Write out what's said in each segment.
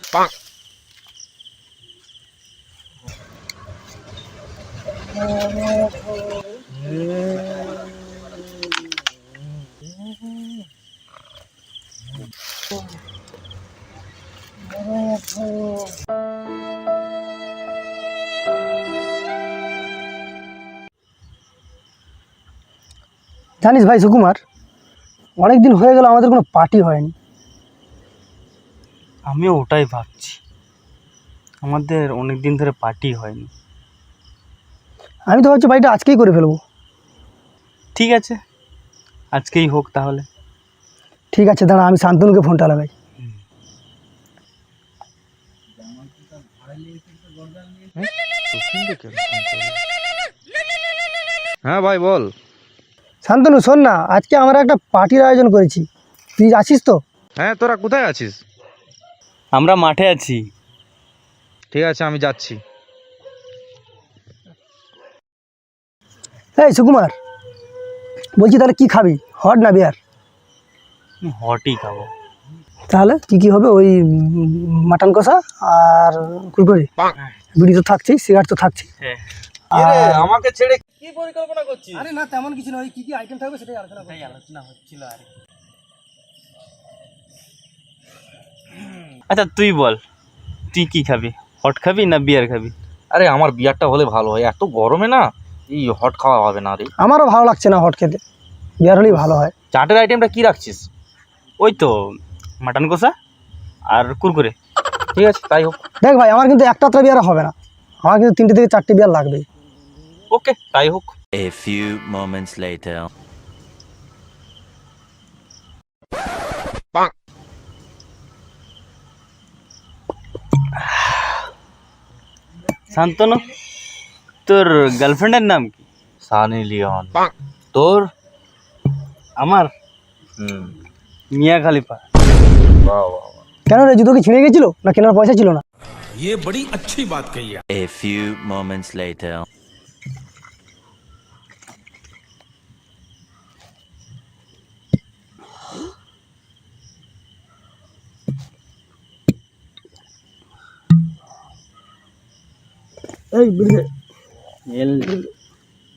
জানিস ভাই সুকুমার, অনেক দিন হয়ে গেল আমাদের কোনো পার্টি হয়নি। আমিও ওটাই ভাবছি, আমাদের অনেক দিন ধরে পার্টি হয়নি। আমি তো ভাবছি পার্টিটা আজকেই করে ফেলবো। ঠিক আছে, আজকেই হোক তাহলে। ঠিক আছে, দাঁড়া আমি শান্তনুকে ফোনটা লাগাই। হ্যাঁ ভাই বল। শান্তনু শোন না, আজকে আমরা একটা পার্টির আয়োজন করেছি, তুই আসিস তো? হ্যাঁ, তোরা কোথায় আছিস? আমরা মাঠে আছি। ঠিক আছে, আমি যাচ্ছি। এই সুকুমার, বলছি তাহলে কি খাবি, হট না বিয়ার? হটই খাবো। তাহলে কি হবে? ওই মাটন কষা আর কুরকুরি, বিড়ি তো থাকছেই, সিগারেট তো থাকছেই। হ্যাঁ, আমাকে ছেড়ে কি পরিকল্পনা করছিস? আরে না, তেমন কিছু নয়, কি আইটেম থাকবে সেটাই আলোচনা হচ্ছিল আর কি। আচ্ছা তুই বল, তুই কি খাবি? হট খাবি না বিয়ার খাবি? আরে আমার বিয়ারটা হলে ভালো হয়, এত গরমে না এই হট খাওয়া হবে না রে। আমারও ভালো লাগছে না হট খেতে, বিয়ার হলেই ভালো হয়। চাটের আইটেমটা কি রাখছিস? ওই তো মাটন কষা আর কুরকুরে। ঠিক আছে, তাই হোক। দেখ ভাই, আমার কিন্তু একটা বিয়ার হবে না, আমার কিন্তু 3টে থেকে 4টে বিয়ার লাগবেই। ওকে, তাই হোক। A few moments later. Shantanu, তোর গার্লফ্রেন্ডের নাম কি? সানি লিওন। তোর? আমার মিয়া খালিফা। বাহ বাহ। কেন রে, জুতো কি ছিঁড়ে গেছিল না কেনার পয়সা ছিল না? ये बड़ी अच्छी बात कही है। A few moments later. এই বিড়ি দে। এল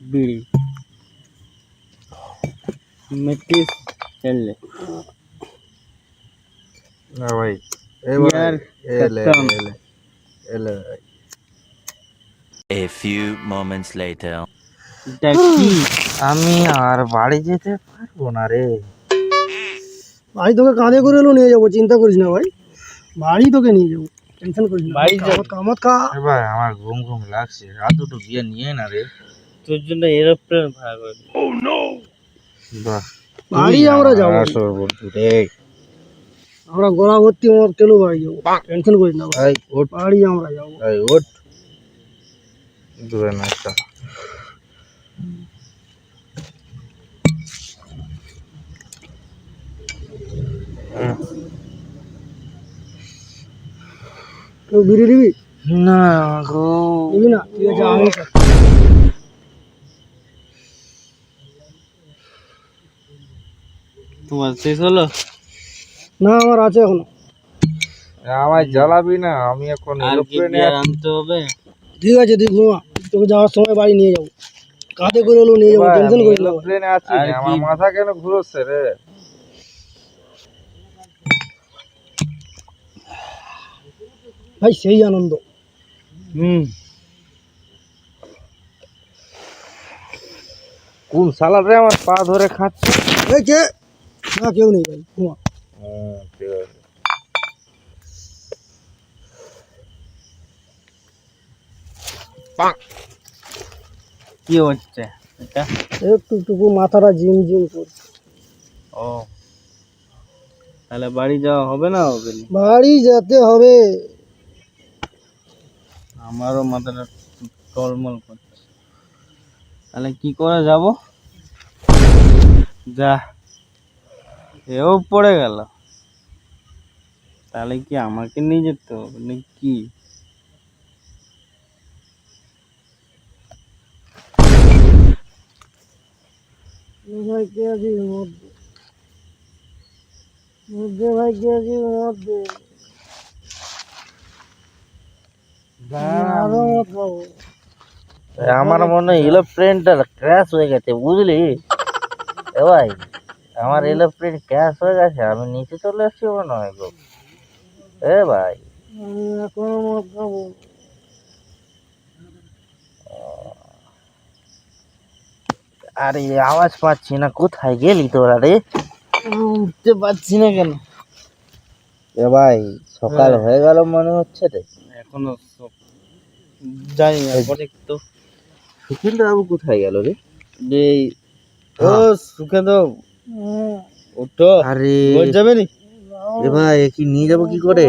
বিড়ি মেটিস এলে না ভাই, यार खत्म। এলে। A few moments later. দেখি আমি আর বাড়ি যেতে পারবো না রে। ভাই তোকে কাঁধে করে এলো নিয়ে যাবো, চিন্তা করিস না ভাই, বাড়ি তোকে নিয়ে যাবো, টেনশন করিস না। বাড়ি যাবো? কামত খা। ভাই আমার ঘুম ঘুম লাগছে, রাত দুটো বিয়ে নিয়ে না রে। তোর জন্য এরোপ্লেন ভাড়া করে দিই। বাহ, বাড়ি আমরা যাবো, আসর বন্ধু রে। আমরা গলা ভর্তি আমার তেলো বাড়ি যাবো, টেনশন করিস না ভাই, ভাই ওঠ, বাড়ি আমরা যাবো। ভাই ওঠ। দূরে না একটা। কেউ বিড়ি দিবি? না গো, দিবি না? ঠিক আছে, আমি খাচ্ছি। তোমার শেষ হলো? না, আমার আছে এখনো। আমায় জ্বালাবি না, আমি এখন আর কি এরোপ্লেনে বিয়ার আনতে হবে? ঠিক আছে, তুই ঘুমা, তোকে যাওয়ার সময় বাড়ি নিয়ে যাবো, কাঁধে করে হলেও নিয়ে যাবো, টেনশন করিস না ভাই। এরোপ্লেনে আছি, আর আমার কি? মাথা কেন ঘুরোচ্ছে রে? ভাই সেই আনন্দ। কোন সালাদ রে আমার পা ধরে খাচ্ছে? এই কে? না কেউ নেই ভাই, ঘুমা। ঠিক আছে। কি হচ্ছে এটা? একটু মাথাটা জিম জিম করছে। ও, তাহলে বাড়ি যাওয়া হবে না? হবে না, বাড়ি যেতে হবে। আমারও মাথাটা টলমল করছে। তাহলে কি করে যাব? যা, এও পড়ে গেল, তাহলে কি আমাকে নিয়ে যেতে হবে নাকি? ভাই কে আছি মধ্যে, মধ্যে ভাই কে আছি মধ্যে। আমার মনে হয় এরোপ্লেনটা ক্র্যাশ হয়ে গেছে বুঝলি এ ভাই, আমার এরোপ্লেন ক্র্যাশ হয়ে গেছে, আমি নিচে চলে এসেছি মনে হয় গো। এ ভাই আরে আওয়াজ পাচ্ছি না, কোথায় গেলি তোরা রে? বুঝতে পারছি না কেন এ ভাই সকাল হয়ে গেল মনে হচ্ছে রে। এখনো জানি না অনেক তো সুখেন্দ্র বাবু কোথায় গেল রে? এই ও সুখে তো ওঠো আরে বল যাবে নি এ ভাই কি নিয়ে যাবো কি করে?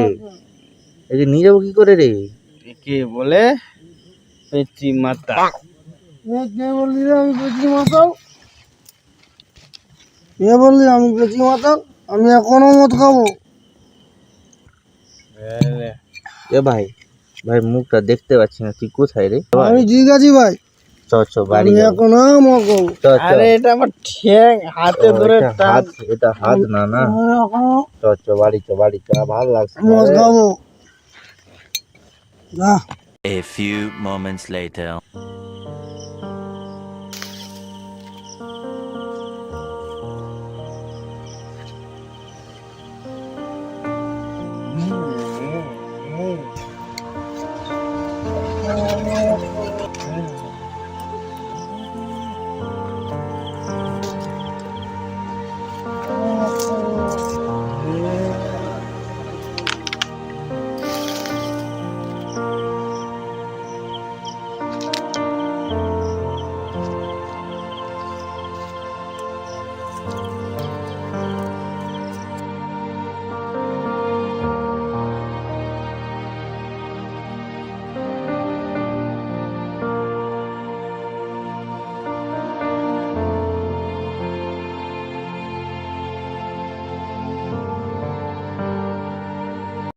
একে নিয়ে যাবো কি করে রে? কে বলে পেঁচি মাতা কে বললি রে আমি পেঁচি মাতাল? কে বললি আমি পেঁচি মাতাল? আমি এখনো মদ খাবো। এ ভাই, ভাই মুখটা দেখতে পাচ্ছি না, তুই কোথায় রে? আমি ঠিক আছি ভাই, চ চ বাড়ি আমি যাবো। এখনো মদ খাবো। চ চ। আরে এটা আমার ঠ্যাং হাতে ও, ধরে এটা টান হাত, এটা হাত না না। আমি এখনো চ চ বাড়ি চ, বাড়ি চ, ভালো লাগছে না মদ রে। খাবো। যা। A few moments later.